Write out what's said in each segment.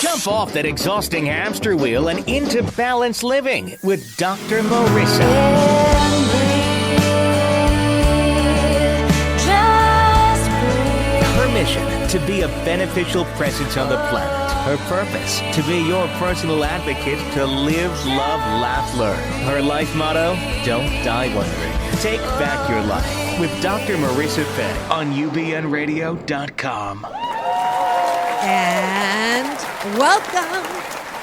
Jump off that exhausting hamster wheel and into balanced living with Dr. Marissa. Her mission, to be a beneficial presence on the planet. Her purpose, to be your personal advocate to live, love, laugh, learn. Her life motto, don't die wondering. Take back your life with Dr. Marissa Fay on ubnradio.com. And welcome.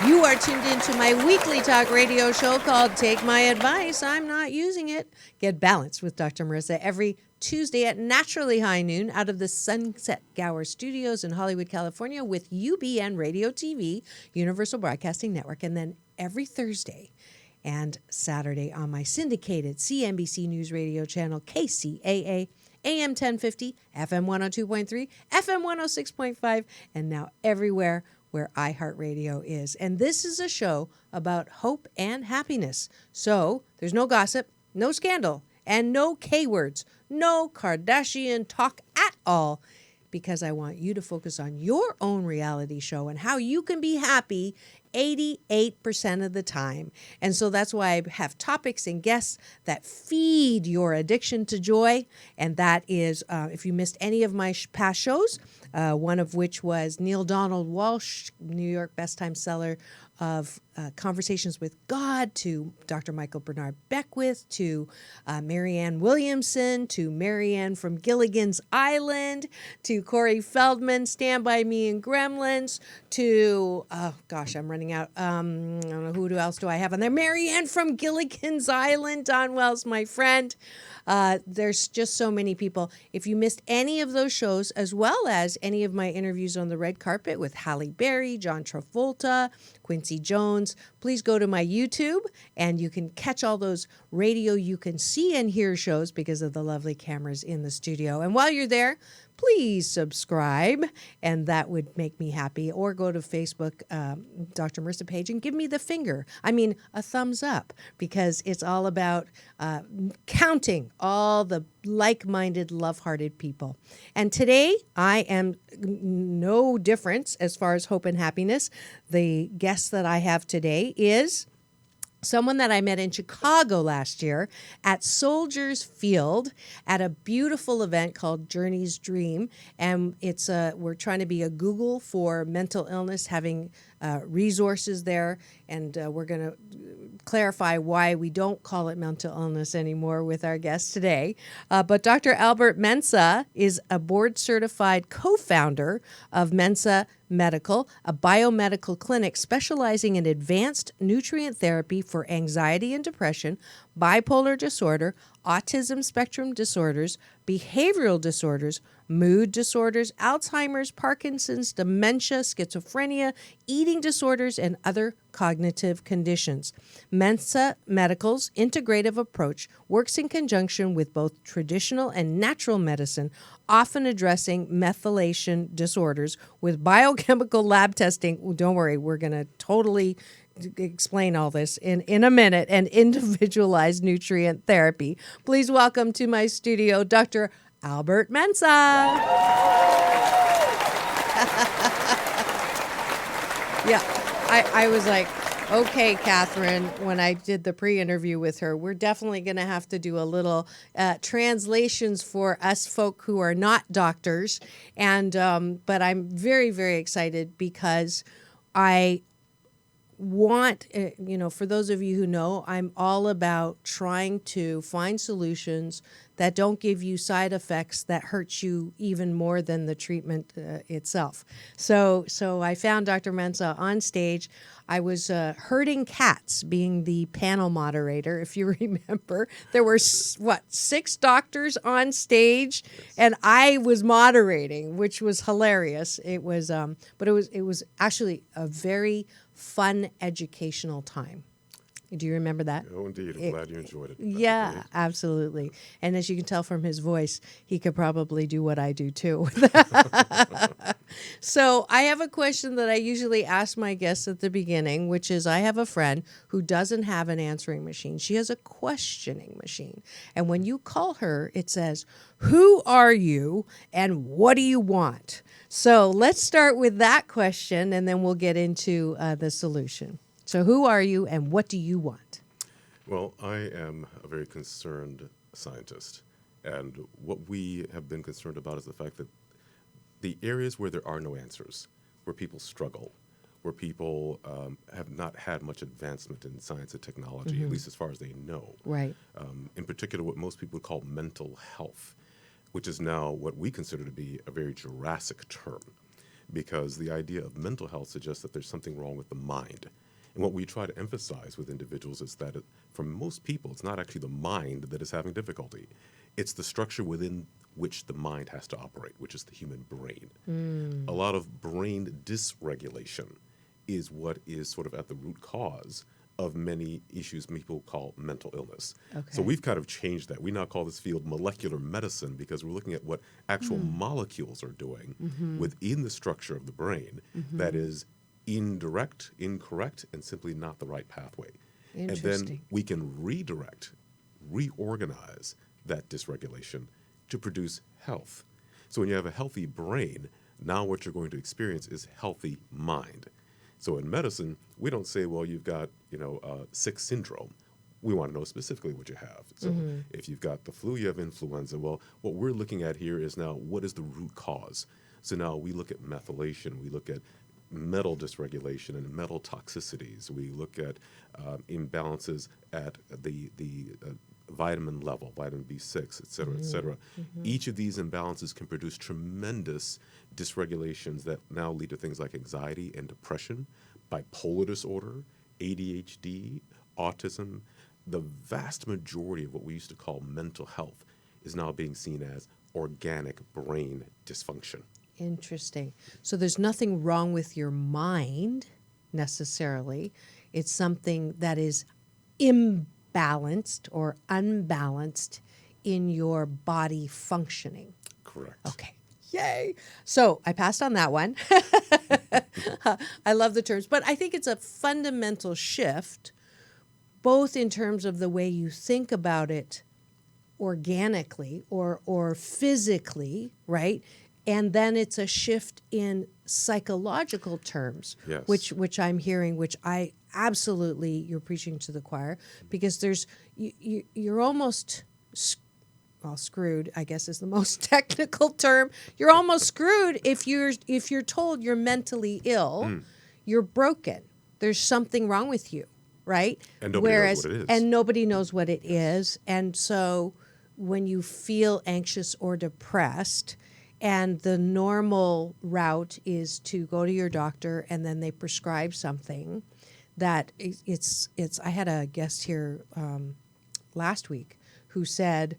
You are tuned into my weekly talk radio show called Take My Advice. I'm not using it. Get balanced with Dr. Marissa every Tuesday at naturally high noon out of the Sunset Gower Studios in Hollywood, California with UBN Radio TV, Universal Broadcasting Network, and then every Thursday and Saturday on my syndicated CNBC News Radio channel, KCAA, AM 1050, FM 102.3, FM 106.5, and now everywhere where iHeartRadio is. And this is a show about hope and happiness. So there's no gossip, no scandal, and no K-words, no Kardashian talk at all, because I want you to focus on your own reality show and how you can be happy 88% of the time. And so that's why I have topics and guests that feed your addiction to joy. And that is, if you missed any of my past shows, one of which was Neil Donald Walsh, New York Best Time Seller of Conversations with God, to Dr. Michael Bernard Beckwith, to Marianne Williamson, to Marianne from Gilligan's Island, to Corey Feldman, Stand By Me and Gremlins, to, I'm running out. I don't know, who else do I have on there? Marianne from Gilligan's Island, Don Wells, my friend. There's just so many people. If you missed any of those shows, as well as any of my interviews on the red carpet with Halle Berry, John Travolta, Quincy Jones, please go to my YouTube and you can catch all those radio you can see and hear shows because of the lovely cameras in the studio. And while you're there, please subscribe, and that would make me happy. Or go to Facebook, Dr. Marissa page, and give me the finger. I mean, a thumbs up, because it's all about counting all the like-minded, love-hearted people. And today, I am no different as far as hope and happiness. The guest that I have today is someone that I met in Chicago last year at Soldiers Field at a beautiful event called Journey's Dream. And it's we're trying to be a Google for mental illness, having resources there. And we're going to clarify why we don't call it mental illness anymore with our guest today. But Dr. Albert Mensah is a board-certified co-founder of Mensah Medical, a biomedical clinic specializing in advanced nutrient therapy for anxiety and depression, bipolar disorder, autism spectrum disorders, behavioral disorders, mood disorders, Alzheimer's, Parkinson's, dementia, schizophrenia, eating disorders, and other cognitive conditions. Mensah Medical's integrative approach works in conjunction with both traditional and natural medicine, often addressing methylation disorders with biochemical lab testing. Don't worry, we're going to totally explain all this in a minute, and individualized nutrient therapy. Please welcome to my studio, Dr. Albert Mensah. Yeah, I was like, okay, Catherine, when I did the pre-interview with her, we're definitely going to have to do a little translations for us folk who are not doctors. And but I'm very, very excited because I want, for those of you who know, I'm all about trying to find solutions that don't give you side effects that hurt you even more than the treatment itself. So I found Dr. Mensah on stage. I was herding cats, being the panel moderator, if you remember. There were, 6 doctors on stage, and I was moderating, which was hilarious. It was, but it was actually a very fun, educational time. Do you remember that? Oh, indeed. I'm glad you enjoyed it. Yeah, absolutely. And as you can tell from his voice, he could probably do what I do too. So I have a question that I usually ask my guests at the beginning, which is, I have a friend who doesn't have an answering machine. She has a questioning machine. And when you call her, it says, "Who are you and what do you want?" So let's start with that question, and then we'll get into the solution. So who are you, and what do you want? Well, I am a very concerned scientist. And what we have been concerned about is the fact that the areas where there are no answers, where people struggle, where people have not had much advancement in science and technology, at least as far as they know. Right. In particular, what most people call mental health, which is now what we consider to be a very Jurassic term, because the idea of mental health suggests that there's something wrong with the mind. And what we try to emphasize with individuals is that for most people, it's not actually the mind that is having difficulty. It's the structure within which the mind has to operate, which is the human brain. A lot of brain dysregulation is what is sort of at the root cause of many issues people call mental illness. Okay. So we've kind of changed that. We now call this field molecular medicine because we're looking at what actual molecules are doing within the structure of the brain that is indirect, incorrect, and simply not the right pathway. And then we can reorganize that dysregulation to produce health. So when you have a healthy brain, now what you're going to experience is healthy mind. So in medicine, we don't say, well, you've got, sick syndrome. We want to know specifically what you have. So if you've got the flu, you have influenza. Well, what we're looking at here is now what is the root cause? So now we look at methylation, we look at metal dysregulation and metal toxicities. We look at imbalances at the vitamin level, vitamin B6, et cetera, et cetera. Each of these imbalances can produce tremendous dysregulations that now lead to things like anxiety and depression, bipolar disorder, ADHD, autism. The vast majority of what we used to call mental health is now being seen as organic brain dysfunction. Interesting. So there's nothing wrong with your mind necessarily. It's something that is imbalanced or unbalanced in your body functioning. Correct. Okay. Yay. So I passed on that one. I love the terms, but I think it's a fundamental shift, both in terms of the way you think about it organically or physically, right? And then it's a shift in psychological terms, Yes. which I'm hearing, which I absolutely, you're preaching to the choir, because you're almost screwed, I guess is the most technical term. You're almost screwed if you're told you're mentally ill, you're broken. There's something wrong with you, right? And nobody knows what it is. And nobody knows what it is. And so when you feel anxious or depressed, and the normal route is to go to your doctor and then they prescribe something that it's I had a guest here last week who said,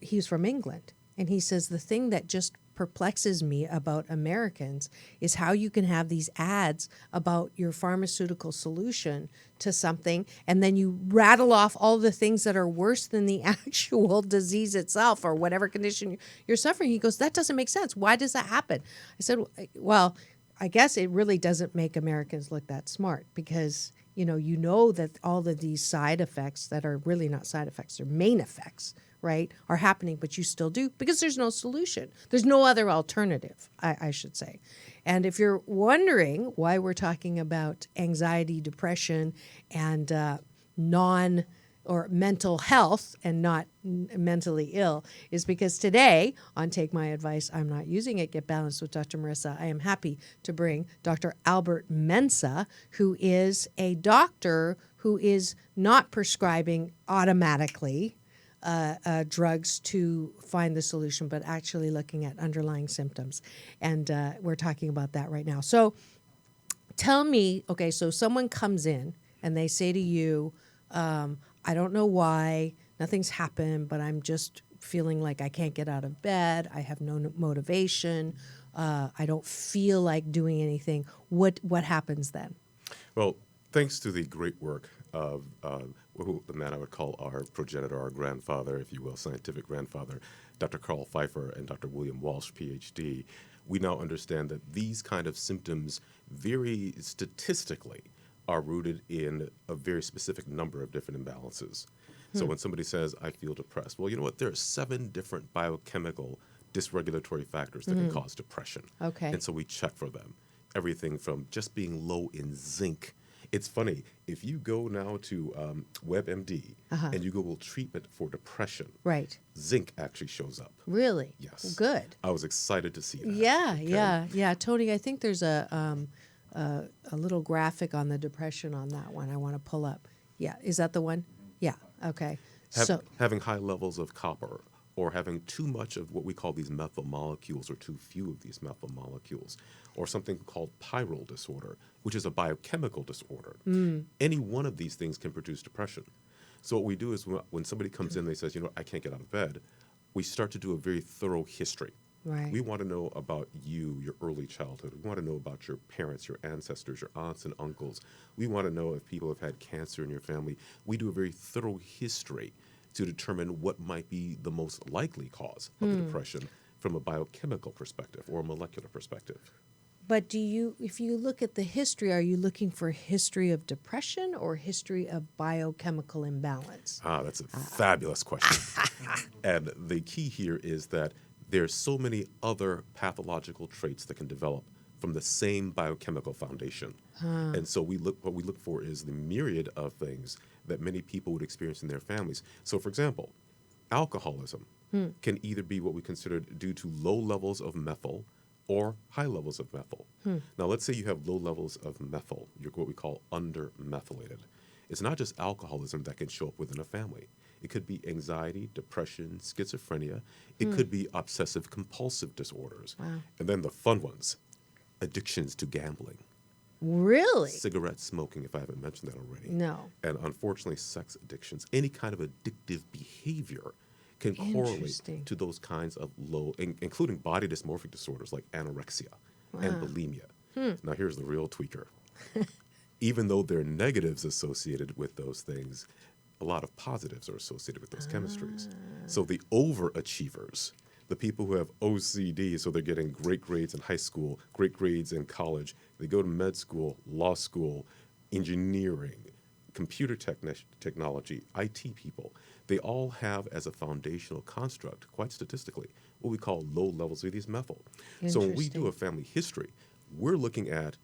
he's from England, and he says the thing that just perplexes me about Americans is how you can have these ads about your pharmaceutical solution to something, and then you rattle off all the things that are worse than the actual disease itself or whatever condition you're suffering. He goes, that doesn't make sense. Why does that happen? I said, well, I guess it really doesn't make Americans look that smart because you know that all of these side effects that are really not side effects, they're main effects, right, are happening, but you still do because there's no solution. There's no other alternative, I should say. And if you're wondering why we're talking about anxiety, depression, and mental health and not mentally ill, is because today on Take My Advice, I'm Not Using It, Get Balanced with Dr. Marissa, I am happy to bring Dr. Albert Mensah, who is a doctor who is not prescribing automatically drugs to find the solution, but actually looking at underlying symptoms. And we're talking about that right now. So tell me, okay, so someone comes in and they say to you, I don't know why, nothing's happened, but I'm just feeling like I can't get out of bed. I have no motivation. I don't feel like doing anything. What happens then? Well, thanks to the great work of the man I would call our progenitor, our grandfather, if you will, scientific grandfather, Dr. Carl Pfeiffer and Dr. William Walsh, PhD, we now understand that these kind of symptoms very statistically are rooted in a very specific number of different imbalances. So when somebody says, I feel depressed, well, you know what? There are 7 different biochemical dysregulatory factors that can cause depression. Okay. And so we check for them. Everything from just being low in zinc. It's funny, if you go now to WebMD and you Google treatment for depression, Right. zinc actually shows up. Really? Yes. Well, good. I was excited to see that. Yeah, Okay? yeah. Tony, I think there's a little graphic on the depression on that one I want to pull up. Yeah, is that the one? Yeah, okay. Having high levels of copper or having too much of what we call these methyl molecules or too few of these methyl molecules, or something called pyrole disorder, which is a biochemical disorder. Any one of these things can produce depression. So what we do is when somebody comes in and they says, I can't get out of bed, we start to do a very thorough history. Right. We want to know about you, your early childhood. We want to know about your parents, your ancestors, your aunts and uncles. We want to know if people have had cancer in your family. We do a very thorough history to determine what might be the most likely cause of the depression from a biochemical perspective or a molecular perspective. But if you look at the history, are you looking for history of depression or history of biochemical imbalance? That's a fabulous question. And the key here is that there's so many other pathological traits that can develop from the same biochemical foundation. And so what we look for is the myriad of things that many people would experience in their families. So for example, alcoholism can either be what we consider due to low levels of methyl or high levels of methyl. Now let's say you have low levels of methyl, you're what we call undermethylated. It's not just alcoholism that can show up within a family. It could be anxiety, depression, schizophrenia. It could be obsessive compulsive disorders. Wow. And then the fun ones, addictions to gambling. Really? Cigarette smoking, if I haven't mentioned that already. No. And unfortunately, sex addictions. Any kind of addictive behavior can correlate Interesting. to those kinds of low, including body dysmorphic disorders like anorexia and bulimia. Now, here's the real tweaker. Even though there are negatives associated with those things, a lot of positives are associated with those chemistries. So the overachievers, the people who have OCD, so they're getting great grades in high school, great grades in college, they go to med school, law school, engineering, computer technology, IT people, they all have as a foundational construct, quite statistically, what we call low levels of these methyl. So when we do a family history, we're looking at,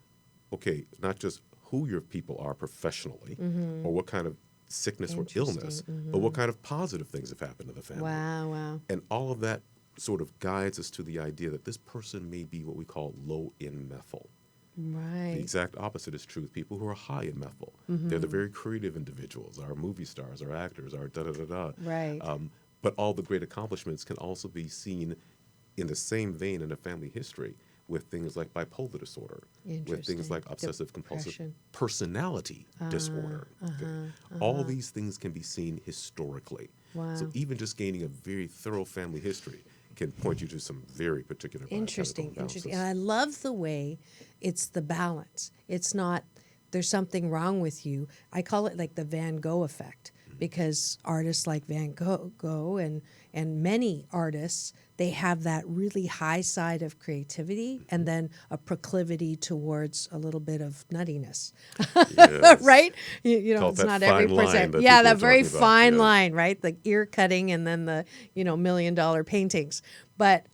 okay, not just who your people are professionally or what kind of sickness or illness, but what kind of positive things have happened to the family. Wow. And all of that sort of guides us to the idea that this person may be what we call low in methyl. Right. The exact opposite is true with people who are high in methyl. They're the very creative individuals, our movie stars, our actors, our da-da-da-da. Right. But all the great accomplishments can also be seen in the same vein in a family history with things like bipolar disorder, with things like obsessive-compulsive Depression. personality disorder. Okay? All these things can be seen historically. Wow. So even just gaining a very thorough family history can point you to some very particular Interesting. biochemical And I love the way it's the balance. It's not there's something wrong with you. I call it like the Van Gogh effect because artists like Van Gogh and many artists, they have that really high side of creativity and then a proclivity towards a little bit of nuttiness, Yes. right? You know, Call it's that not fine every line person. that Yeah, people that are very talking about, fine yeah. line, right? The ear cutting and then the $1 million paintings. But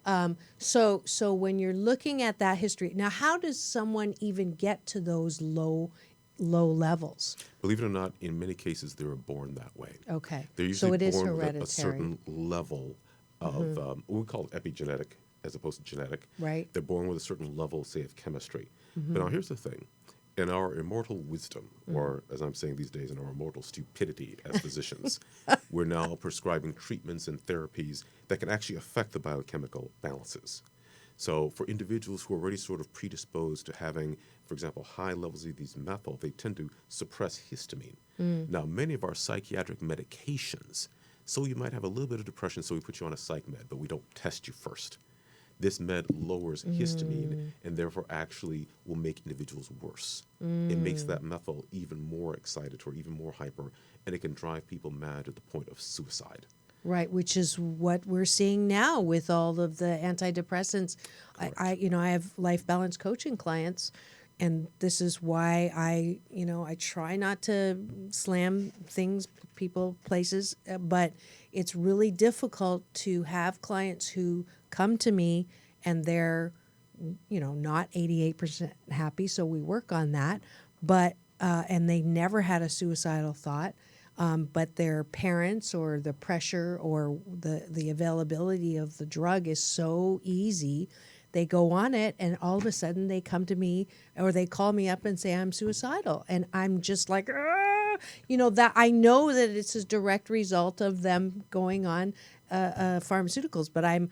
so when you're looking at that history, now how does someone even get to those low levels? Believe it or not, in many cases, they were born that way. Okay. They're So usually it is born with hereditary. a certain level of what we call epigenetic as opposed to genetic. Right. They're born with a certain level, say, of chemistry. But now here's the thing. In our immortal wisdom, or as I'm saying these days, in our immortal stupidity as physicians, we're now prescribing treatments and therapies that can actually affect the biochemical balances. So for individuals who are already sort of predisposed to having, for example, high levels of these methyl, they tend to suppress histamine. Now, many of our psychiatric medications, so you might have a little bit of depression, so we put you on a psych med, but we don't test you first. This med lowers histamine and therefore actually will make individuals worse. It makes that methyl even more excitatory, even more hyper, and it can drive people mad to the point of suicide. Right, which is what we're seeing now with all of the antidepressants. I have life balance coaching clients, and this is why I try not to slam things, people, places, but it's really difficult to have clients who come to me and they're, not 88% happy. So we work on that, but and they never had a suicidal thought. But their parents or the pressure or the availability of the drug is so easy. They go on it, and all of a sudden they come to me or they call me up and say, I'm suicidal. And I'm just like, that I know that it's a direct result of them going on pharmaceuticals. But I'm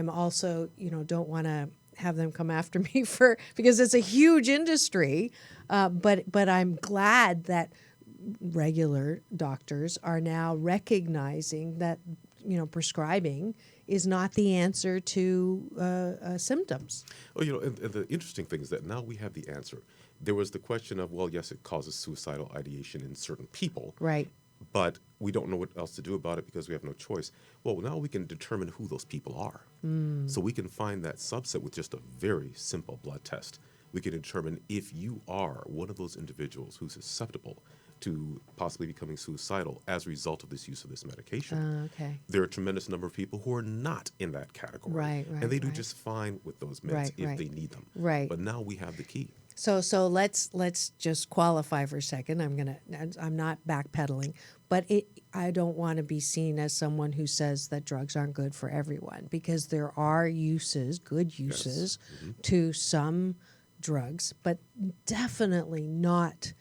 also, don't want to have them come after me because it's a huge industry. But I'm glad that regular doctors are now recognizing that prescribing is not the answer to symptoms. Oh, and the interesting thing is that now we have the answer. There was the question of, well, yes, it causes suicidal ideation in certain people, Right. but we don't know what else to do about it because we have no choice. Well, now we can determine who those people are. So we can find that subset with just a very simple blood test. We can determine if you are one of those individuals who's susceptible to possibly becoming suicidal as a result of this use of this medication. Okay. There are a tremendous number of people who are not in that category. Right, and they do right. just fine with those meds if they need them. Right. But now we have the key. So let's just qualify for a second. I'm not backpedaling, but I don't want to be seen as someone who says that drugs aren't good for everyone, because there are uses, good uses, to some drugs, but definitely not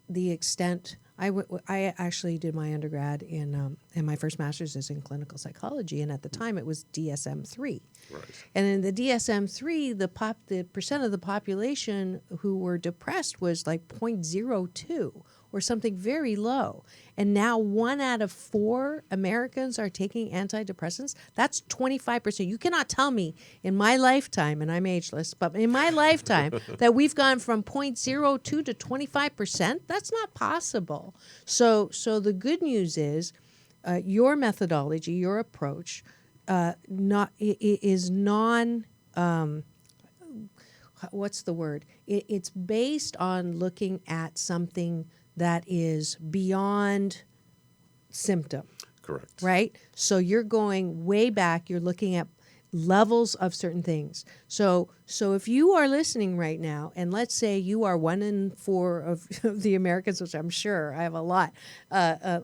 the extent. I actually did my undergrad and my first master's is in clinical psychology, and at the time it was DSM-3. Right. And in the DSM-3, the percent of the population who were depressed was like 0.02 or something very low. And now 1 out of 4 Americans are taking antidepressants. That's 25%. You cannot tell me in my lifetime, and I'm ageless, but in my lifetime that we've gone from 0.02 to 25%. That's not possible. So the good news is your methodology, your approach, is non. What's the word? It's based on looking at something that is beyond symptom. Correct. Right? So you're going way back. You're looking at levels of certain things. So if you are listening right now, and let's say you are 1 in 4 of the Americans, which I'm sure I have a lot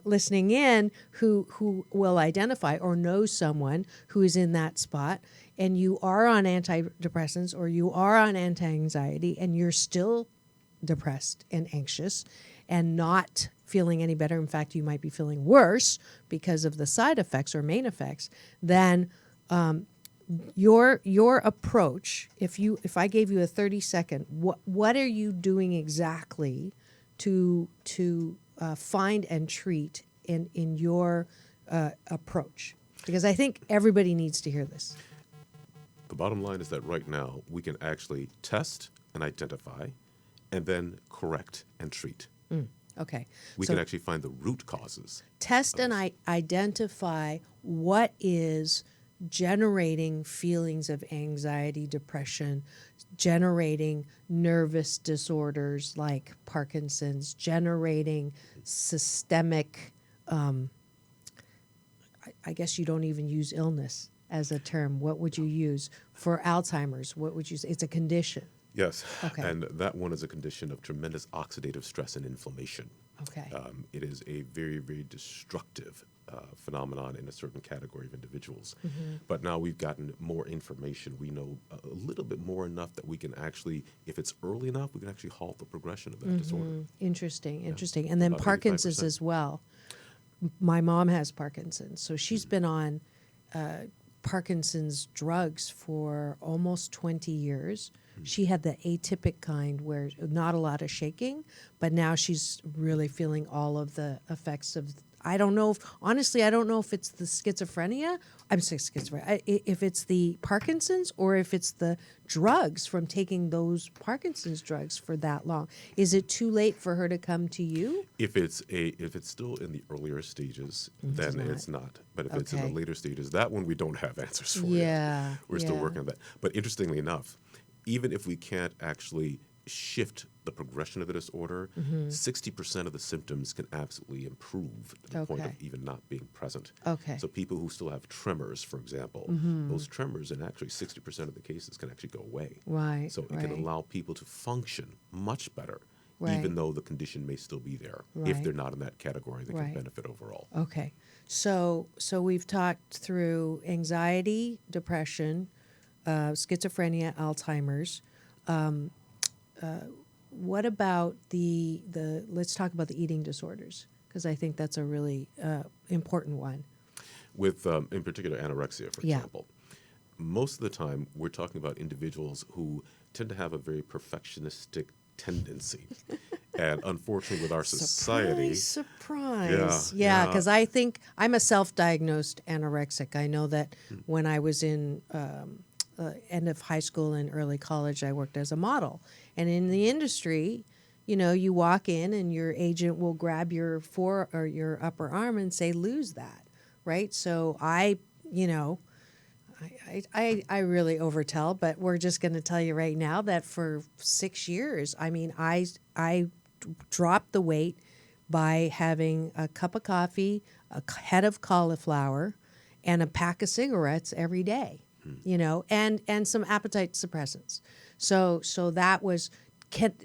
listening in, who will identify or know someone who is in that spot, and you are on antidepressants or you are on anti-anxiety, and you're still depressed and anxious and not feeling any better. In fact, you might be feeling worse because of the side effects or main effects. Then your approach, if I gave you a 30-second, what are you doing exactly to find and treat in your approach? Because I think everybody needs to hear this. The bottom line is that right now we can actually test and identify and then correct and treat. Okay. We can actually find the root causes. Test and identify what is generating feelings of anxiety, depression, generating nervous disorders like Parkinson's, generating systemic, I guess you don't even use illness as a term. What would you use for Alzheimer's? What would you say? It's a condition. Yes. Okay. And that one is a condition of tremendous oxidative stress and inflammation. Okay. It is a very, very destructive phenomenon in a certain category of individuals. But now we've gotten more information. We know a little bit more enough that we can actually, if it's early enough, we can actually halt the progression of that disorder. Interesting. And then About Parkinson's 85%. as well. My mom has Parkinson's, so she's been on Parkinson's drugs for almost 20 years. She had the atypic kind where not a lot of shaking, but now she's really feeling all of the effects of, I don't know if it's the schizophrenia. I'm saying schizophrenia. If it's the Parkinson's or if it's the drugs from taking those Parkinson's drugs for that long. Is it too late for her to come to you? If it's still in the earlier stages, then it's not. But if it's in the Okay. later stages, that one we don't have answers for Yeah, yet. We're still yeah. working on that. But interestingly enough, even if we can't actually shift the progression of the disorder, 60% of the symptoms can absolutely improve to the point of even not being present. Okay. So people who still have tremors, for example, those tremors in actually 60% of the cases can actually go away. Right. So it can allow people to function much better, Right. even though the condition may still be there, if Right. they're not in that category that Right. can benefit overall. Okay. So we've talked through anxiety, depression, schizophrenia, Alzheimer's. What about the let's talk about the eating disorders, because I think that's a really important one. With, in particular, anorexia, for Yeah. example. Most of the time, we're talking about individuals who tend to have a very perfectionistic tendency. And unfortunately, with our society, Surprise. Yeah, Yeah, yeah. because I think I'm a self-diagnosed anorexic. I know that when I was in end of high school and early college, I worked as a model. And in the industry, you walk in and your agent will grab your or your upper arm and say, lose that, right? So I really overtell, but we're just going to tell you right now that for 6 years, I mean, I dropped the weight by having a cup of coffee, a head of cauliflower, and a pack of cigarettes every day, and some appetite suppressants. So that was,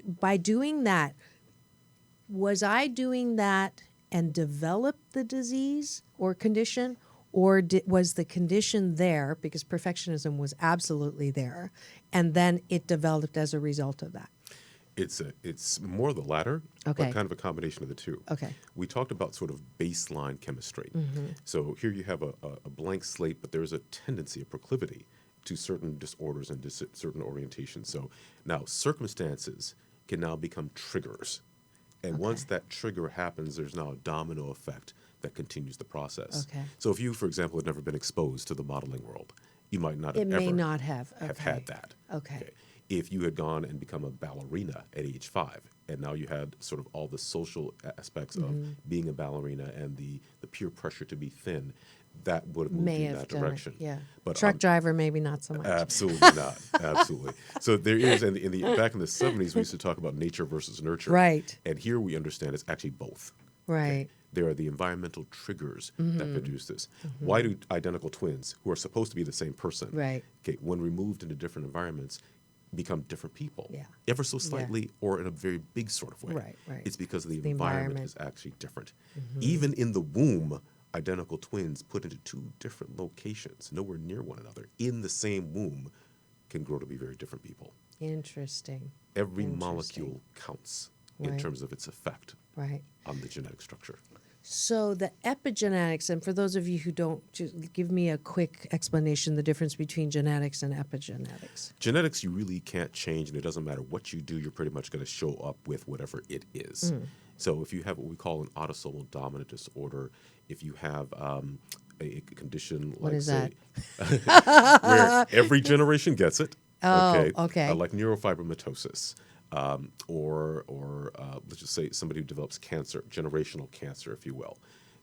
by doing that, was I doing that and developed the disease or condition? Or was the condition there because perfectionism was absolutely there, and then it developed as a result of that? it's more the latter, Okay. but kind of a combination of the two. Okay. We talked about sort of baseline chemistry. So here you have a blank slate, but there's a tendency, a proclivity to certain disorders and certain orientations. So now circumstances can now become triggers. And once that trigger happens, there's now a domino effect that continues the process. Okay. So if you, for example, had never been exposed to the modeling world, you might not It have may ever not have. have Okay. had that. Okay. If you had gone and become a ballerina at age 5, and now you had sort of all the social aspects of being a ballerina and the peer pressure to be thin, that would have moved May you in have that done direction. it. Yeah. But Truck driver, maybe not so much. absolutely not. Absolutely. So there is, in the back in the 70s, we used to talk about nature versus nurture. Right. And here we understand it's actually both. Right. There are the environmental triggers that produce this. Why do identical twins, who are supposed to be the same person, Right. when removed into different environments, become different people? Yeah. Ever so slightly, or in a very big sort of way. Right, right. It's because the the environment environment. is actually different. Even in the womb, identical twins put into 2 different locations, nowhere near one another, in the same womb, can grow to be very different people. Interesting. Every Interesting. molecule counts in Right. terms of its effect Right. on the genetic structure. So the epigenetics, and for those of you who don't, just give me a quick explanation, the difference between genetics and epigenetics. Genetics you really can't change, and it doesn't matter what you do, you're pretty much going to show up with whatever it is. So if you have what we call an autosomal dominant disorder, if you have a condition What like, is say, where every generation gets it, okay. like neurofibromatosis, or let's just say somebody who develops cancer, generational cancer, if you will,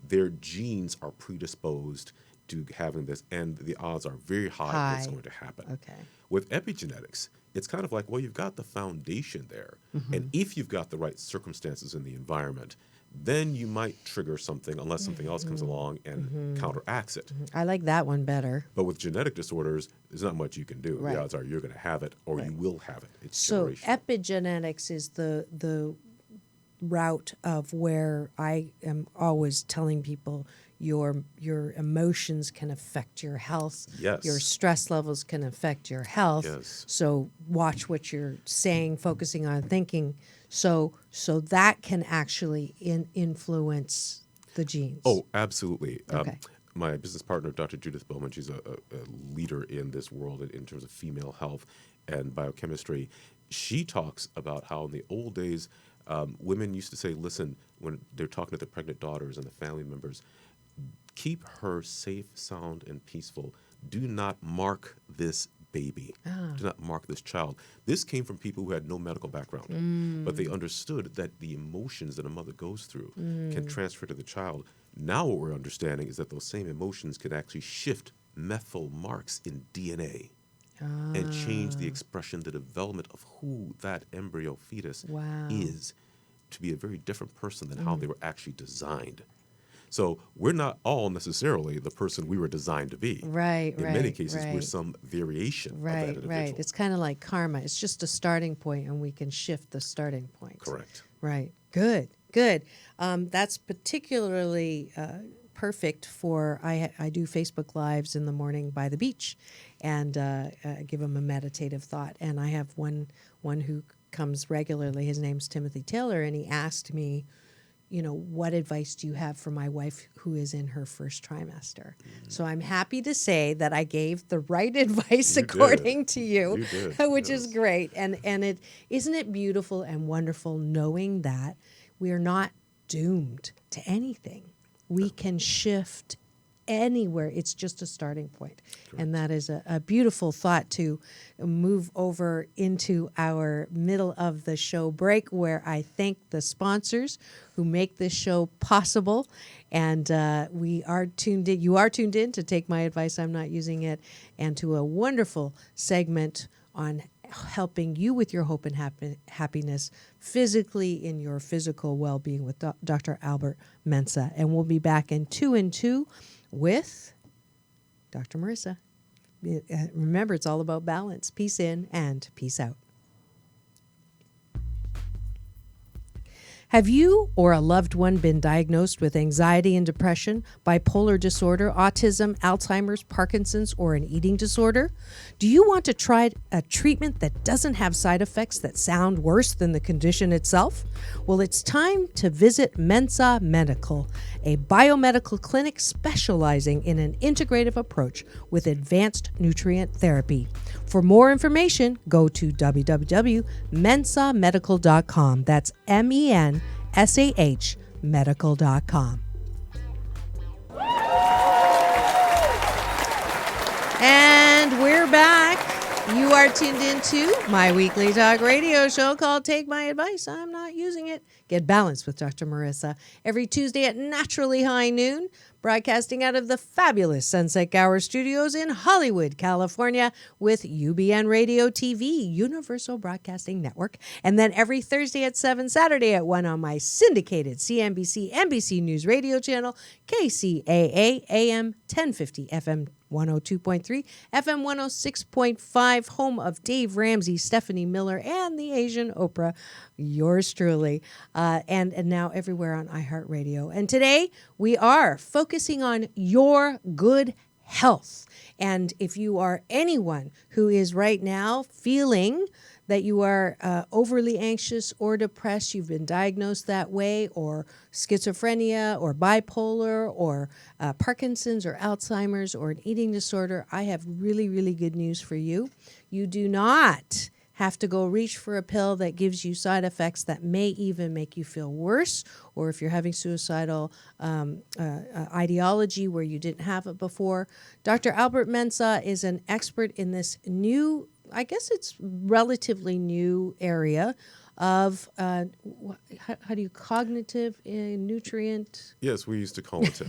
their genes are predisposed to having this, and the odds are very high that it's High. going to happen. Okay. With epigenetics, it's kind of like, well, you've got the foundation there, and if you've got the right circumstances in the environment, then you might trigger something unless something else comes along and counteracts it. I like that one better. But with genetic disorders, there's not much you can do. Right. The odds are you're going to have it, or you will have it. It's So generational. epigenetics is the route of where I am always telling people your emotions can affect your health. Yes. Your stress levels can affect your health. Yes. So watch what you're saying, focusing on thinking. So that can actually influence the genes. Oh, absolutely. Okay. My business partner, Dr. Judith Bowman, she's a leader in this world in terms of female health and biochemistry. She talks about how in the old days, women used to say, listen, when they're talking to their pregnant daughters and the family members, keep her safe, sound, and peaceful. Do not mark this baby. Do not mark this child. This came from people who had no medical background, but they understood that the emotions that a mother goes through can transfer to the child. Now what we're understanding is that those same emotions can actually shift methyl marks in DNA. and change the expression, the development of who that embryo fetus is to be a very different person than how they were actually designed. So we're not all necessarily the person we were designed to be. Right, In right, many cases, we're right. some variation of that Right, individual. right. It's kind of like karma. It's just a starting point, and we can shift the starting point. Correct. Right. Good. Good. That's particularly perfect for I do Facebook Lives in the morning by the beach, and give them a meditative thought. And I have one who comes regularly. His name's Timothy Taylor, and he asked me, what advice do you have for my wife who is in her first trimester? So I'm happy to say that I gave the right advice according to you, which is great. And isn't it beautiful and wonderful knowing that we are not doomed to anything. We can shift anywhere. It's just a starting point. Correct. And that is a beautiful thought to move over into our middle of the show break, where I thank the sponsors who make this show possible. And we are tuned in. You are tuned in to Take My Advice, I'm Not Using It, and to a wonderful segment on helping you with your hope and happiness physically in your physical well-being with Dr. Albert Mensah. And we'll be back in 2 and 2 with Dr. Marissa. Remember, it's all about balance. Peace in and peace out. Have you or a loved one been diagnosed with anxiety and depression, bipolar disorder, autism, Alzheimer's, Parkinson's, or an eating disorder? Do you want to try a treatment that doesn't have side effects that sound worse than the condition itself? Well, it's time to visit Mensah Medical, a biomedical clinic specializing in an integrative approach with advanced nutrient therapy. For more information, go to www.mensahmedical.com. That's MENSAH medical.com. And we're back. You are tuned into my weekly talk radio show called Take My Advice, I'm Not Using It. Get balanced with Dr. Marissa every Tuesday at naturally high noon, broadcasting out of the fabulous Sunset Gower Studios in Hollywood, California, with UBN Radio TV, Universal Broadcasting Network, and then every Thursday at 7, Saturday at 1 on my syndicated CNBC NBC News Radio channel, KCAA AM 1050 FM 102.3, FM 106.5, home of Dave Ramsey, Stephanie Miller, and the Asian Oprah, yours truly, and now everywhere on iHeartRadio. And today we are focusing on your good health. And if you are anyone who is right now feeling that you are overly anxious or depressed, you've been diagnosed that way, or schizophrenia or bipolar or Parkinson's or Alzheimer's or an eating disorder, I have really, really good news for you. You do not have to go reach for a pill that gives you side effects that may even make you feel worse, or if you're having suicidal ideology where you didn't have it before. Dr. Albert Mensah is an expert in this new, I guess it's relatively new area of, how do you, cognitive nutrient? Yes, we used to call it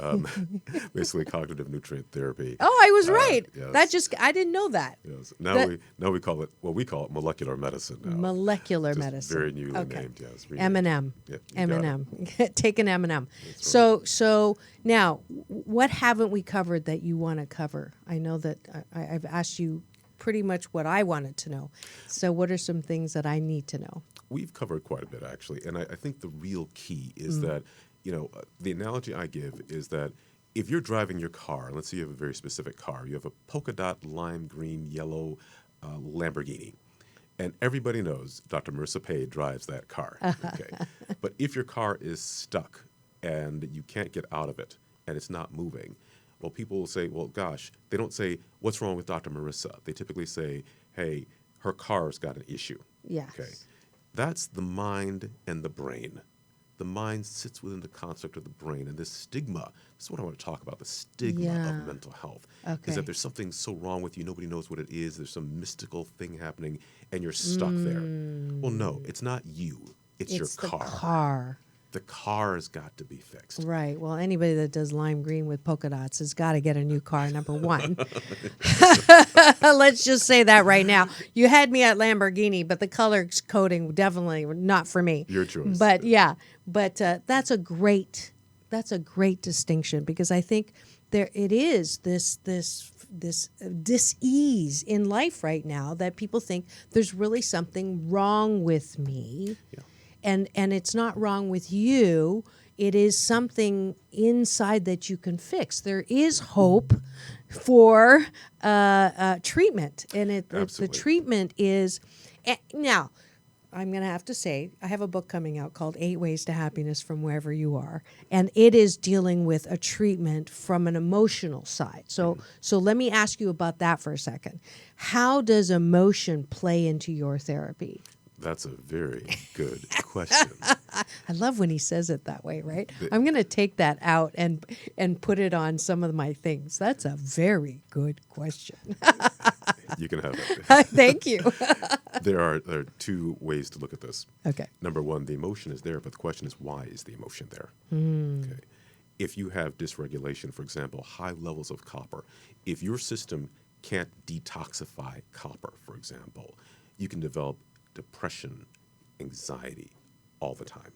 basically cognitive nutrient therapy. Oh, I was right. Yes. That just, I didn't know that. Yes. Now we call it, we call it molecular medicine now. Molecular Just medicine. very newly named, yes. M&M. Yeah, M&M. Take an M&M. That's So now, what haven't we covered that you want to cover? I know that I've asked you pretty much what I wanted to know. So what are some things that I need to know? We've covered quite a bit, actually. And I think the real key is that, the analogy I give is that if you're driving your car, let's say you have a very specific car, you have a polka dot, lime green, yellow Lamborghini. And everybody knows Dr. Marissa Pay drives that car. Okay. But if your car is stuck and you can't get out of it and it's not moving, well, people will say, well, gosh, they don't say, what's wrong with Dr. Marissa? They typically say, hey, her car's got an issue. Yes. Okay. That's the mind and the brain. The mind sits within the construct of the brain, and this stigma, this is what I want to talk about, the stigma of mental health, is that there's something so wrong with you, nobody knows what it is, there's some mystical thing happening, and you're stuck there. Well, no, it's not you, it's your car. The car. The car's got to be fixed. Right. Well, anybody that does lime green with polka dots has got to get a new car, number one. Let's just say that right now. You had me at Lamborghini, but the color coding definitely not for me. Your choice. But that's a great distinction, because I think there it is this dis-ease in life right now that people think there's really something wrong with me. Yeah. And it's not wrong with you. It is something inside that you can fix. There is hope for treatment, and the treatment is now. I'm going to have to say, I have a book coming out called 8 Ways to Happiness from Wherever You Are, and it is dealing with a treatment from an emotional side. So let me ask you about that for a second. How does emotion play into your therapy? That's a very good question. I love when he says it that way, right? I'm going to take that out and put it on some of my things. That's a very good question. You can have that. Thank you. There are 2 ways to look at this. Okay. Number 1, the emotion is there, but the question is, why is the emotion there? Okay. If you have dysregulation, for example, high levels of copper, if your system can't detoxify copper, for example, you can develop depression, anxiety all the time.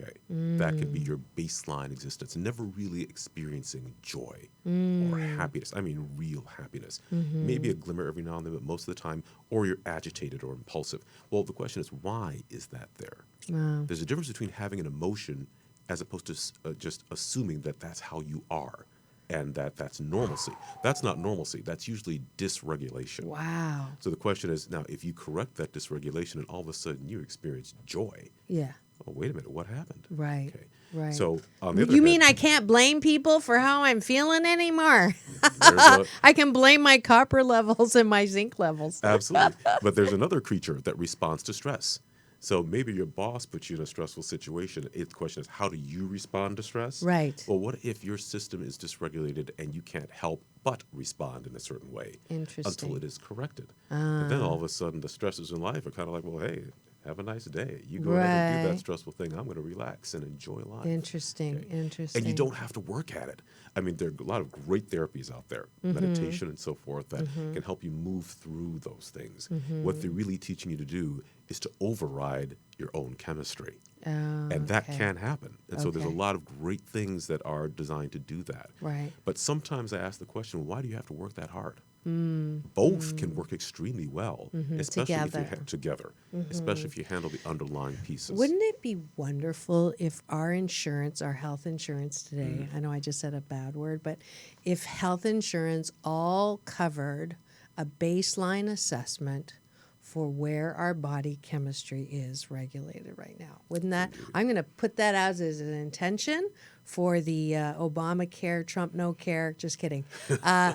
Okay. That could be your baseline existence, never really experiencing joy or happiness. I mean, real happiness. Maybe a glimmer every now and then, but most of the time, or you're agitated or impulsive. Well, the question is, why is that there? Wow. There's a difference between having an emotion as opposed to just assuming that that's how you are and that's normalcy. That's not normalcy. That's usually dysregulation. Wow. So the question is, now, if you correct that dysregulation and all of a sudden you experience joy, Yeah. oh, wait a minute, what happened? Right. Okay. Right. So on the other You hand, mean I can't blame people for how I'm feeling anymore? there's I can blame my copper levels and my zinc levels. absolutely. But there's another creature that responds to stress. So maybe your boss puts you in a stressful situation. The question is, how do you respond to stress? Right. Well, what if your system is dysregulated and you can't help but respond in a certain way until it is corrected? And then all of a sudden the stresses in life are kind of like, well, hey, have a nice day. You go ahead and do that stressful thing. I'm going to relax and enjoy life. Interesting. And you don't have to work at it. I mean, there are a lot of great therapies out there, meditation and so forth, that can help you move through those things. What they're really teaching you to do is to override your own chemistry. And that can happen. And so there's a lot of great things that are designed to do that. Right. But sometimes I ask the question, why do you have to work that hard? Both can work extremely well, especially Together. if you together, especially if you handle the underlying pieces. Wouldn't it be wonderful if our insurance, our health insurance today, I know I just said a bad word, but if health insurance all covered a baseline assessment for where our body chemistry is regulated right now? Wouldn't that? I'm going to put that out as an intention for the Obamacare, Trump no care, just kidding,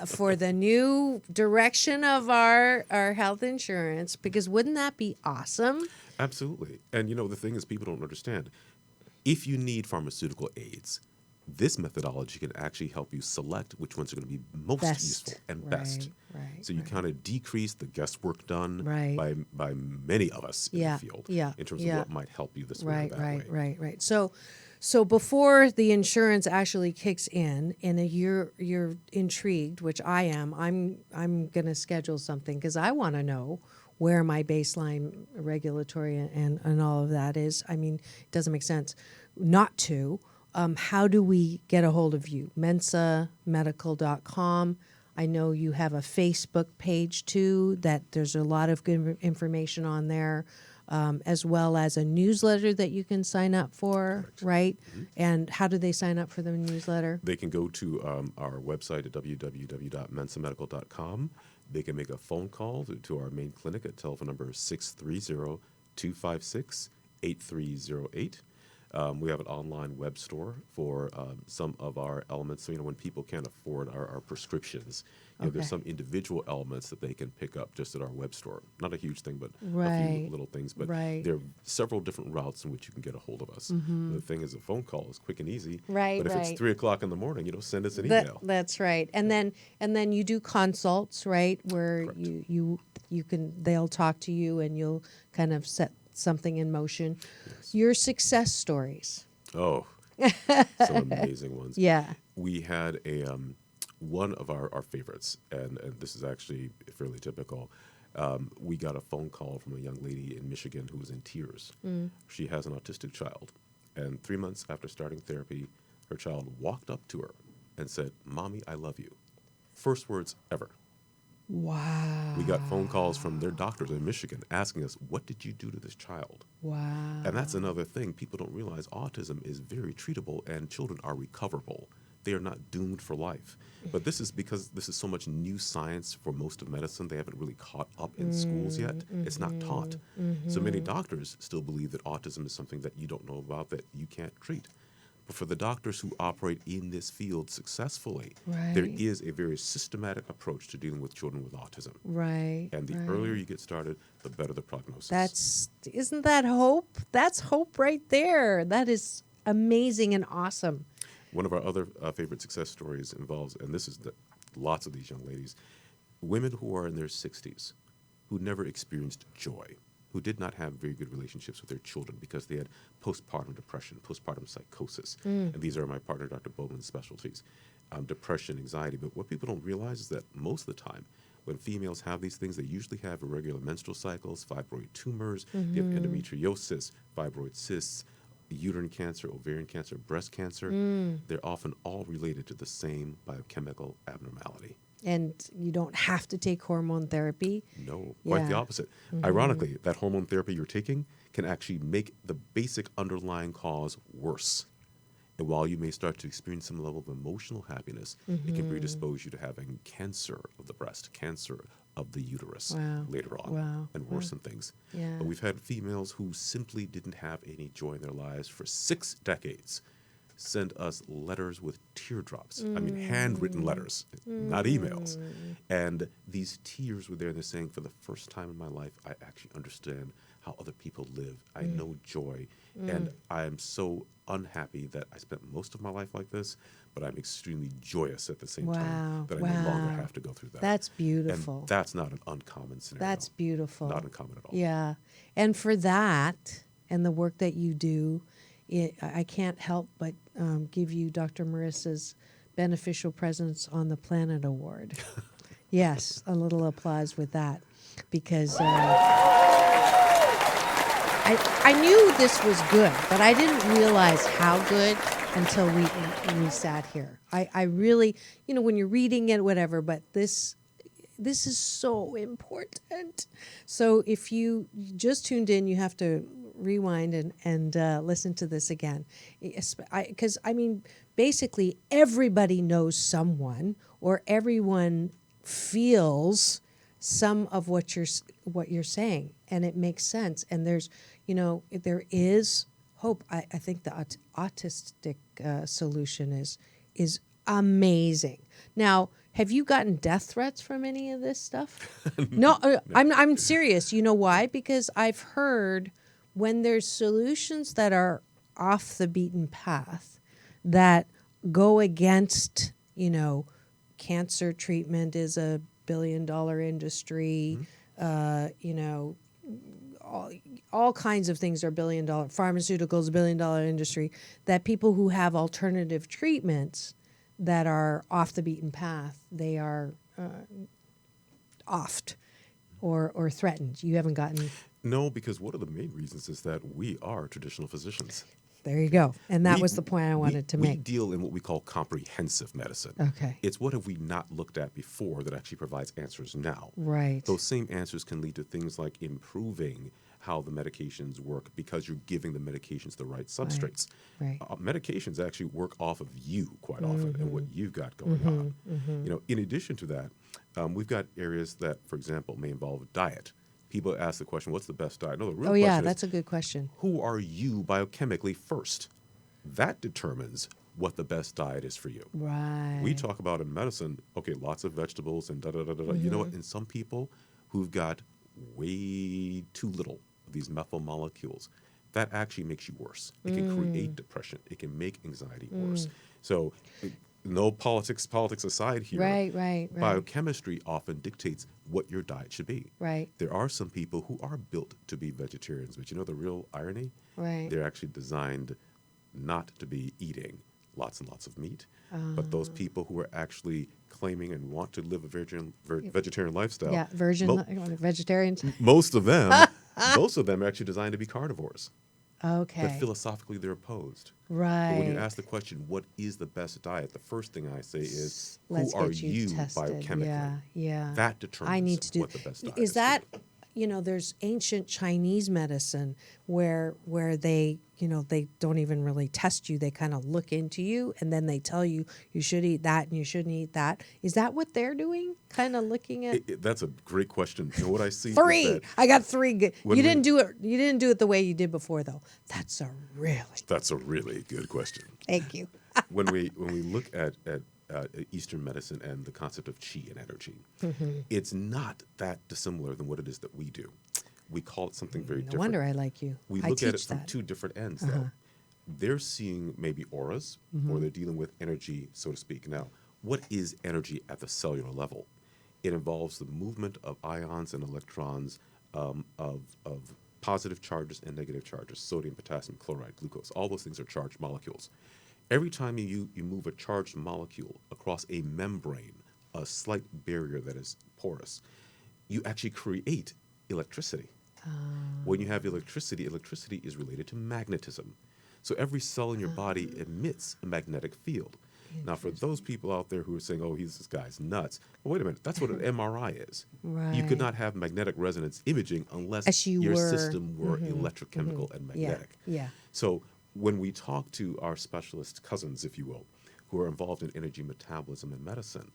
for the new direction of our health insurance, because wouldn't that be awesome? Absolutely. And, you know, the thing is, people don't understand. If you need pharmaceutical aids, this methodology can actually help you select which ones are going to be most useful and best. Right. So you kind of decrease the guesswork done by many of us in the field in terms of what might help you this way or that way. Right. So before the insurance actually kicks in, and you're intrigued, which I am, I'm going to schedule something because I want to know where my baseline regulatory and all of that is. I mean, it doesn't make sense not to. How do we get a hold of you? mensahmedical.com. I know you have a Facebook page too, that there's a lot of good information on there, as well as a newsletter that you can sign up for, right? And how do they sign up for the newsletter? They can go to our website at www.mensahmedical.com. They can make a phone call to our main clinic at telephone number 630-256-8308. We have an online web store for some of our elements. So, you know, when people can't afford our prescriptions, you know, there's some individual elements that they can pick up just at our web store. Not a huge thing, but a few little things. But there are several different routes in which you can get a hold of us. The thing is, a phone call is quick and easy. But if it's 3 o'clock in the morning, you know, send us an email. That's right. And then you do consults, right? Where you can, they'll talk to you and you'll kind of set something in motion. Your success stories. Oh, some amazing ones. Yeah. We had one of our favorites, and this is actually fairly typical. We got a phone call from a young lady in Michigan who was in tears. She has an autistic child, and 3 months after starting therapy, her child walked up to her and said, "Mommy, I love you." First words ever. Wow. We got phone calls from their doctors in Michigan asking us, "What did you do to this child?" Wow. And that's another thing. People don't realize autism is very treatable and children are recoverable. They are not doomed for life. But this is because this is so much new science for most of medicine. They haven't really caught up in schools yet. It's not taught. So many doctors still believe that autism is something that you don't know about, that you can't treat. But for the doctors who operate in this field successfully, there Right. is a very systematic approach to dealing with children with autism. Right. And the right. earlier you get started, the better the prognosis. Isn't that hope? That's hope right there. That is amazing and awesome. One of our other favorite success stories involves, and this is lots of these young ladies, women who are in their 60s, who never experienced joy, who did not have very good relationships with their children because they had postpartum depression, postpartum psychosis. And these are my partner, Dr. Bowman's specialties, depression, anxiety. But what people don't realize is that most of the time, when females have these things, they usually have irregular menstrual cycles, fibroid tumors, they have endometriosis, fibroid cysts, uterine cancer, ovarian cancer, breast cancer. They're often all related to the same biochemical abnormality. And you don't have to take hormone therapy. No, quite the Yeah. opposite. Ironically, that hormone therapy you're taking can actually make the basic underlying cause worse. And while you may start to experience some level of emotional happiness, it can predispose you to having cancer of the breast, cancer of the uterus Wow. later on, Wow. and worsen things. Yeah. But we've had females who simply didn't have any joy in their lives for 6 decades send us letters with teardrops. I mean, handwritten letters, not emails. And these tears were there, and they're saying, for the first time in my life, I actually understand how other people live. I know joy. And I am so unhappy that I spent most of my life like this, but I'm extremely joyous at the same time that I no longer have to go through that. That's beautiful. And that's not an uncommon scenario. That's beautiful. Not uncommon at all. Yeah. And for that and the work that you do, I can't help but give you Dr. Marissa's Beneficial Presence on the Planet Award. Yes, a little applause with that, because I knew this was good, but I didn't realize how good until we sat here. I really, when you're reading it, whatever, but this is so important. So if you just tuned in, you have to rewind and listen to this again. Because, basically everybody knows someone, or everyone feels some of what you're saying, and it makes sense. And there is hope. I think the autistic solution is amazing. Now, have you gotten death threats from any of this stuff? No, I'm serious. You know why? Because I've heard when there's solutions that are off the beaten path that go against, cancer treatment is a billion-dollar industry, all kinds of things are billion-dollar, pharmaceuticals, billion-dollar industry, that people who have alternative treatments that are off the beaten path, they are offed or threatened. You haven't gotten... No, because one of the main reasons is that we are traditional physicians. There you go. And that was the point I wanted to We make. deal in what we call comprehensive medicine. Okay. It's what have we not looked at before that actually provides answers now. Right. Those same answers can lead to things like improving how the medications work because you're giving the medications the right substrates. Right. Medications actually work off of you quite often and what you've got going on. In addition to that, we've got areas that, for example, may involve diet. People ask the question, what's the best diet? No, the real question is, That's a good question. who are you biochemically first? That determines what the best diet is for you. Right. We talk about in medicine, okay, lots of vegetables and da-da-da-da-da. You know what? In some people who've got way too little of these methyl molecules, that actually makes you worse. It can create depression. It can make anxiety worse. So no politics aside here. Right. Biochemistry often dictates what your diet should be. Right. There are some people who are built to be vegetarians, but you know the real irony? Right. They're actually designed not to be eating lots and lots of meat. But those people who are actually claiming and want to live a vegetarian lifestyle, Yeah, vegetarians. most of them are actually designed to be carnivores. Okay. But philosophically, they're opposed. Right. But when you ask the question, what is the best diet? The first thing I say is, Let's who are get you tested. biochemically? Yeah, yeah. That determines I need to do. what the best diet Is is. that, there's ancient Chinese medicine where they, they don't even really test you. They kind of look into you and then they tell you you should eat that and you shouldn't eat that. Is that what they're doing? Kind of looking at. That's a great question. And what I see is Three. that I got three good. when You didn't do it. You didn't do it the way you did before, though. That's a really good question. Thank you. when we look at Eastern medicine and the concept of chi and energy, it's not that dissimilar than what it is that we do. We call it something very different. No wonder I like you. We I look at it teach from that. two different ends, though. They're seeing maybe auras, or they're dealing with energy, so to speak. Now, what is energy at the cellular level? It involves the movement of ions and electrons, of positive charges and negative charges, sodium, potassium, chloride, glucose. All those things are charged molecules. Every time you move a charged molecule across a membrane, a slight barrier that is porous, you actually create electricity. When you have electricity is related to magnetism. So every cell in your body emits a magnetic field. Now, for those people out there who are saying, oh, this guy's nuts, well, wait a minute, that's what an MRI is. Right. You could not have magnetic resonance imaging unless your system were electrochemical and magnetic. Yeah. So when we talk to our specialist cousins, if you will, who are involved in energy metabolism and medicine,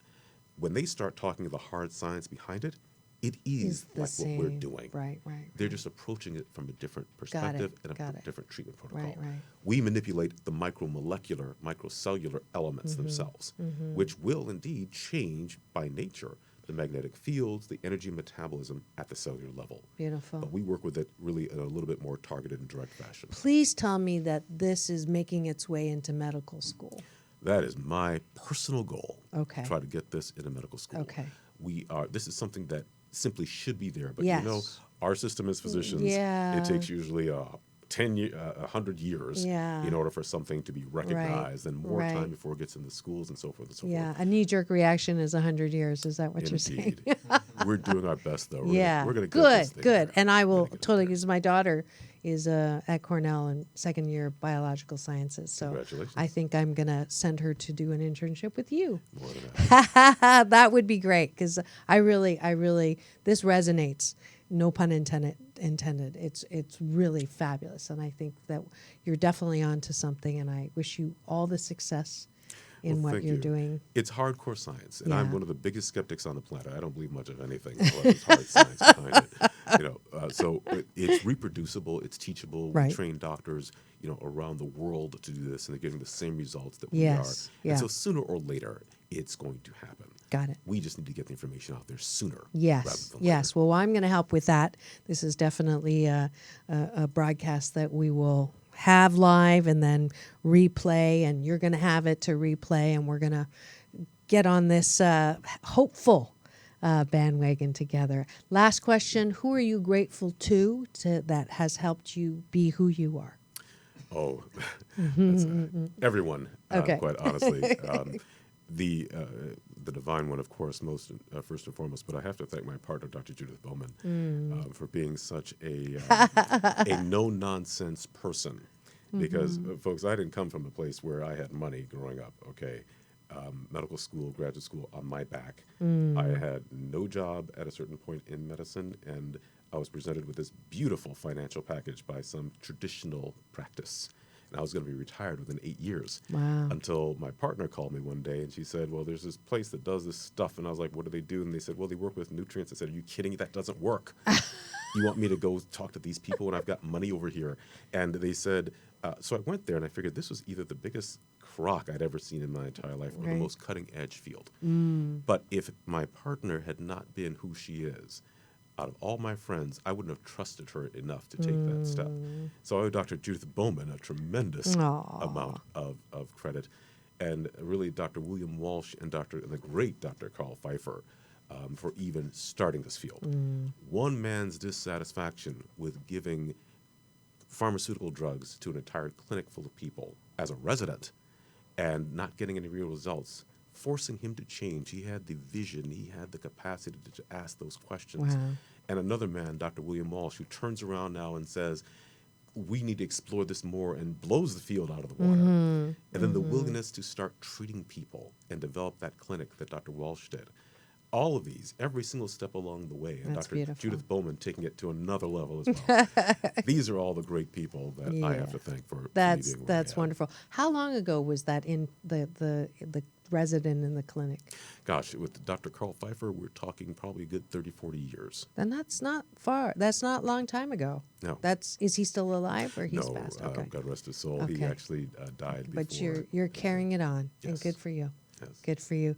when they start talking the hard science behind it, it is like what we're doing. Right. They're just approaching it from a different perspective and a different treatment protocol. Right. We manipulate the micromolecular, microcellular elements themselves, which will indeed change by nature the magnetic fields, the energy metabolism at the cellular level. Beautiful. But we work with it really in a little bit more targeted and direct fashion. Please tell me that this is making its way into medical school. That is my personal goal. Okay. To try to get this into medical school. Okay. This is something that simply should be there. But Yes. our system as physicians, Yeah. it takes usually 100 years Yeah. in order for something to be recognized, and more Right. time before it gets into schools and so forth and so Yeah, forth. a knee-jerk reaction is 100 years. Is that what you're saying? Indeed. We're doing our best, though. Yeah. We're going to get this thing Good. there. And I will We're gonna get it totally, there. because my daughter is at Cornell in second year biological sciences. So Congratulations. I think I'm going to send her to do an internship with you. More than that. That would be great, because I really, this resonates. No pun intended. It's really fabulous, and I think that you're definitely onto something. And I wish you all the success in Well, what thank you're you. doing. It's hardcore science, and Yeah. I'm one of the biggest skeptics on the planet. I don't believe much of anything unless there's hard science behind it. So it's reproducible, it's teachable. Right. We train doctors, around the world to do this, and they're getting the same results that we Yes. are. Yeah. And so sooner or later, it's going to happen. Got it. We just need to get the information out there sooner. Yes, rather than yes. later. Well, I'm going to help with that. This is definitely a broadcast that we will have live and then replay, and you're going to have it to replay, and we're going to get on this hopeful bandwagon together. Last question: who are you grateful to that has helped you be who you are? Oh, that's, everyone, Okay. quite honestly. The divine one, of course, first and foremost. But I have to thank my partner, Dr. Judith Bowman, for being such a no-nonsense person. Because, folks, I didn't come from a place where I had money growing up, okay? Medical school, graduate school on my back. I had no job at a certain point in medicine, and I was presented with this beautiful financial package by some traditional practice. And I was going to be retired within 8 years. Wow. Until my partner called me one day, and she said, well, there's this place that does this stuff. And I was like, what do they do? And they said, well, they work with nutrients. I said, are you kidding? That doesn't work. You want me to go talk to these people when I've got money over here? And they said, so I went there, and I figured this was either the biggest crock I'd ever seen in my entire life or the Right. most cutting-edge field. But if my partner had not been who she is, out of all my friends, I wouldn't have trusted her enough to take that step. So I owe Dr. Judith Bowman a tremendous amount of credit. And really Dr. William Walsh and the great Dr. Carl Pfeiffer for even starting this field. One man's dissatisfaction with giving pharmaceutical drugs to an entire clinic full of people as a resident and not getting any real results, forcing him to change. He had the vision, he had the capacity to ask those questions. Wow. And another man, Dr. William Walsh, who turns around now and says, we need to explore this more, and blows the field out of the water. And then the willingness to start treating people and develop that clinic that Dr. Walsh did. All of these, every single step along the way, and That's Dr. beautiful. Judith Bowman taking it to another level as well. These are all the great people that I have to thank for me being where I am. Wonderful. How long ago was that in the resident in the clinic? Gosh, with Dr. Carl Pfeiffer, we're talking probably a good 30, 40 years. Then that's not far. That's not a long time ago. No. Is he still alive or he's No, passed? Okay. God rest his soul. He Okay. actually died before. But you're carrying it on, and Yes. good for you. Yes. Good for you.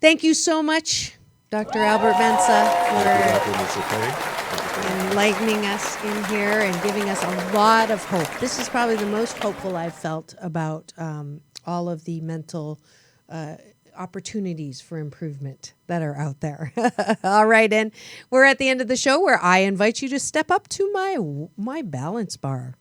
Thank you so much, Dr. Albert Mensah, Dr. for Mensah, thank you. enlightening us in here and giving us a lot of hope. This is probably the most hopeful I've felt about all of the mental opportunities for improvement that are out there. All right, and we're at the end of the show where I invite you to step up to my balance bar,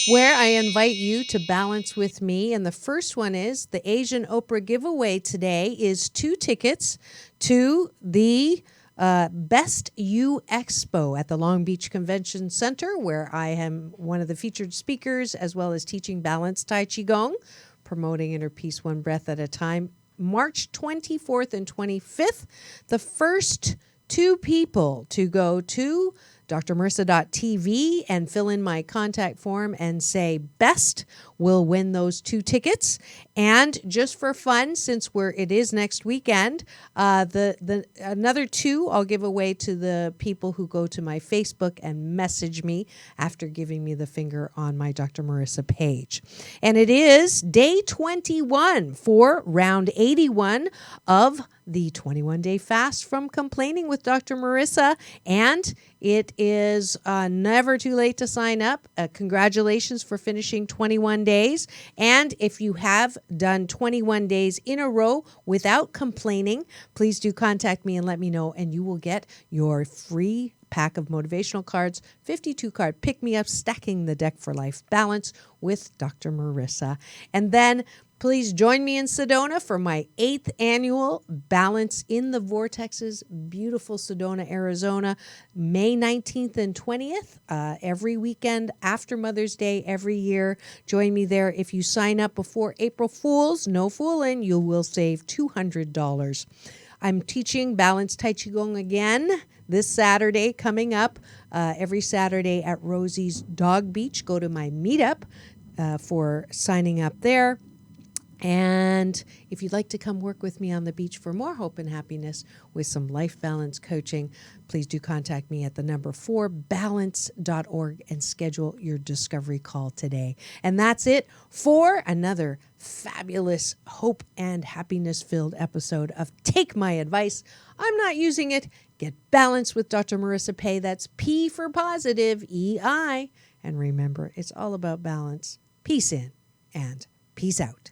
where I invite you to balance with me. And the first one is the Asian Oprah giveaway today is 2 tickets to the Best You Expo at the Long Beach Convention Center, where I am one of the featured speakers, as well as teaching balance Tai Chi Gong, promoting inner peace one breath at a time. March 24th and 25th, the first 2 people to go to drmarissa.tv and fill in my contact form and say best will win those 2 tickets. And just for fun, since it is next weekend, another 2 I'll give away to the people who go to my Facebook and message me after giving me the finger on my Dr. Marissa page. And it is day 21 for round 81 of the 21-day fast from complaining with Dr. Marissa, and it is never too late to sign up. Congratulations for finishing 21 days. And if you have done 21 days in a row without complaining, please do contact me and let me know, and you will get your free pack of motivational cards, 52-card pick-me-up, Stacking the Deck for Life Balance with Dr. Marissa. And then please join me in Sedona for my 8th annual Balance in the Vortexes, beautiful Sedona, Arizona, May 19th and 20th, every weekend after Mother's Day every year. Join me there. If you sign up before April Fools, no fooling, you will save $200. I'm teaching Balance Tai Chi Gong again this Saturday coming up, every Saturday at Rosie's Dog Beach. Go to my meetup for signing up there. And if you'd like to come work with me on the beach for more hope and happiness with some life balance coaching, please do contact me at the number 4balance.org and schedule your discovery call today. And that's it for another fabulous hope and happiness filled episode of Take My Advice. I'm not using it. Get balanced with Dr. Marissa Pay. That's P for positive, EI. And remember, it's all about balance. Peace in and peace out.